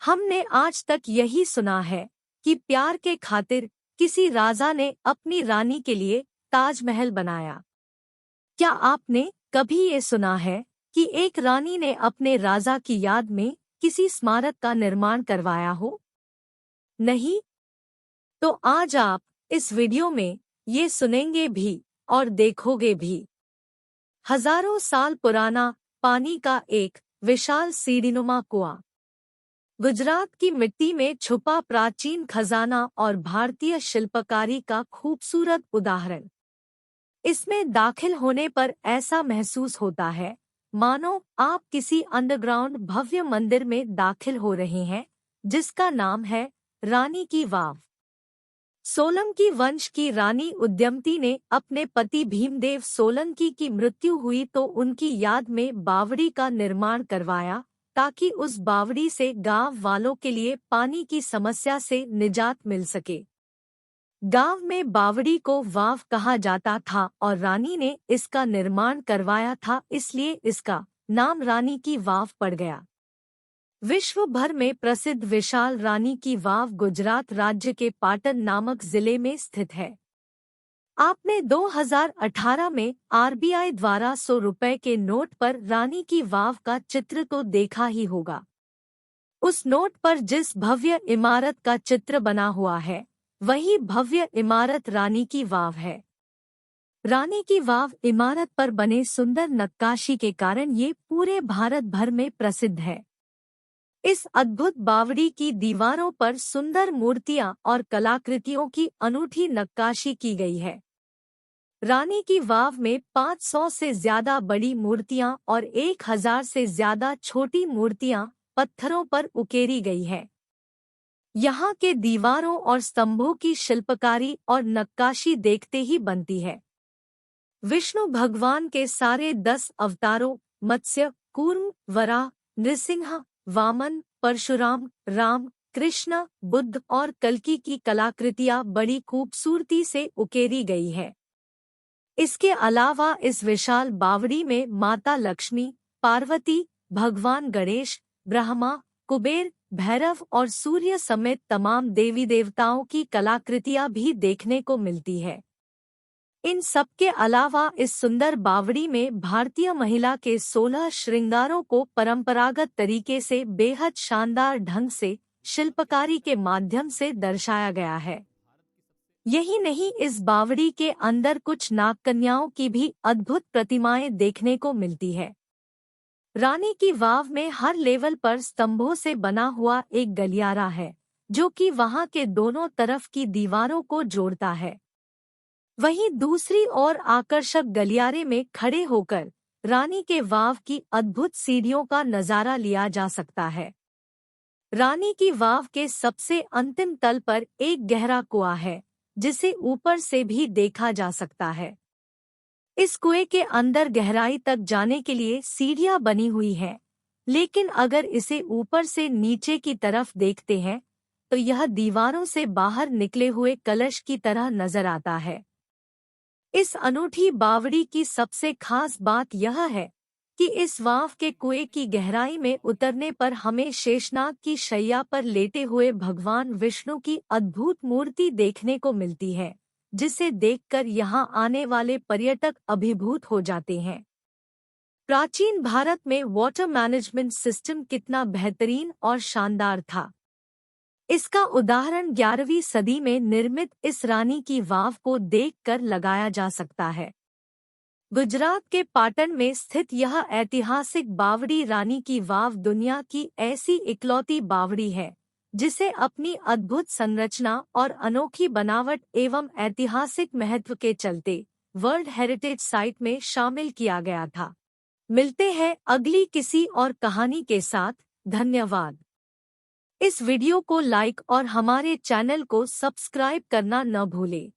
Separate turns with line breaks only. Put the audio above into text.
हमने आज तक यही सुना है कि प्यार के खातिर किसी राजा ने अपनी रानी के लिए ताजमहल बनाया। क्या आपने कभी ये सुना है कि एक रानी ने अपने राजा की याद में किसी स्मारक का निर्माण करवाया हो? नहीं? तो आज आप इस वीडियो में ये सुनेंगे भी और देखोगे भी। हजारों साल पुराना पानी का एक विशाल सीढ़ीनुमा कुआं। गुजरात की मिट्टी में छुपा प्राचीन खजाना और भारतीय शिल्पकारी का खूबसूरत उदाहरण। इसमें दाखिल होने पर ऐसा महसूस होता है मानो आप किसी अंडरग्राउंड भव्य मंदिर में दाखिल हो रहे हैं, जिसका नाम है रानी की वाव। सोलंकी वंश की रानी उद्यमती ने अपने पति भीमदेव सोलंकी की मृत्यु हुई तो उनकी याद में बावड़ी का निर्माण करवाया, ताकि उस बावड़ी से गांव वालों के लिए पानी की समस्या से निजात मिल सके। गांव में बावड़ी को वाव कहा जाता था और रानी ने इसका निर्माण करवाया था, इसलिए इसका नाम रानी की वाव पड़ गया। विश्व भर में प्रसिद्ध विशाल रानी की वाव गुजरात राज्य के पाटन नामक जिले में स्थित है। आपने 2018 में आरबीआई द्वारा 100 रुपए के नोट पर रानी की वाव का चित्र तो देखा ही होगा। उस नोट पर जिस भव्य इमारत का चित्र बना हुआ है, वही भव्य इमारत रानी की वाव है। रानी की वाव इमारत पर बने सुंदर नक्काशी के कारण ये पूरे भारत भर में प्रसिद्ध है। इस अद्भुत बावड़ी की दीवारों पर सुंदर मूर्तियां और कलाकृतियों की अनूठी नक्काशी की गई है। रानी की वाव में 500 से ज्यादा बड़ी मूर्तियां और 1000 से ज्यादा छोटी मूर्तियां पत्थरों पर उकेरी गई है। यहाँ के दीवारों और स्तंभों की शिल्पकारी और नक्काशी देखते ही बनती है। विष्णु भगवान के सारे 10 अवतारों मत्स्य, कूर्म, वराह, नृसिंह, वामन, परशुराम, राम, कृष्ण, बुद्ध और कल्कि की कलाकृतियां बड़ी खूबसूरती से उकेरी गई है। इसके अलावा इस विशाल बावड़ी में माता लक्ष्मी, पार्वती, भगवान गणेश, ब्रह्मा, कुबेर, भैरव और सूर्य समेत तमाम देवी देवताओं की कलाकृतियां भी देखने को मिलती है। इन सब के अलावा इस सुंदर बावड़ी में भारतीय महिला के 16 श्रृंगारों को परंपरागत तरीके से बेहद शानदार ढंग से शिल्पकारी के माध्यम से दर्शाया गया है। यही नहीं, इस बावड़ी के अंदर कुछ नागकन्याओं की भी अद्भुत प्रतिमाएं देखने को मिलती है। रानी की वाव में हर लेवल पर स्तंभों से बना हुआ एक गलियारा है, जो कि वहां के दोनों तरफ की दीवारों को जोड़ता है। वहीं दूसरी ओर आकर्षक गलियारे में खड़े होकर रानी के वाव की अद्भुत सीढ़ियों का नजारा लिया जा सकता है। रानी की वाव के सबसे अंतिम तल पर एक गहरा कुआं है, जिसे ऊपर से भी देखा जा सकता है। इस कुएं के अंदर गहराई तक जाने के लिए सीढ़ियां बनी हुई हैं, लेकिन अगर इसे ऊपर से नीचे की तरफ देखते हैं तो यह दीवारों से बाहर निकले हुए कलश की तरह नजर आता है। इस अनूठी बावड़ी की सबसे खास बात यह है कि इस वाव के कुएं की गहराई में उतरने पर हमें शेषनाग की शैया पर लेटे हुए भगवान विष्णु की अद्भुत मूर्ति देखने को मिलती है, जिसे देखकर यहां आने वाले पर्यटक अभिभूत हो जाते हैं। प्राचीन भारत में वाटर मैनेजमेंट सिस्टम कितना बेहतरीन और शानदार था, इसका उदाहरण 11वीं सदी में निर्मित इस रानी की वाव को देखकर लगाया जा सकता है। गुजरात के पाटन में स्थित यह ऐतिहासिक बावड़ी रानी की वाव दुनिया की ऐसी इकलौती बावड़ी है, जिसे अपनी अद्भुत संरचना और अनोखी बनावट एवं ऐतिहासिक महत्व के चलते वर्ल्ड हेरिटेज साइट में शामिल किया गया था। मिलते हैं अगली किसी और कहानी के साथ। धन्यवाद। इस वीडियो को लाइक और हमारे चैनल को सब्सक्राइब करना न भूलें।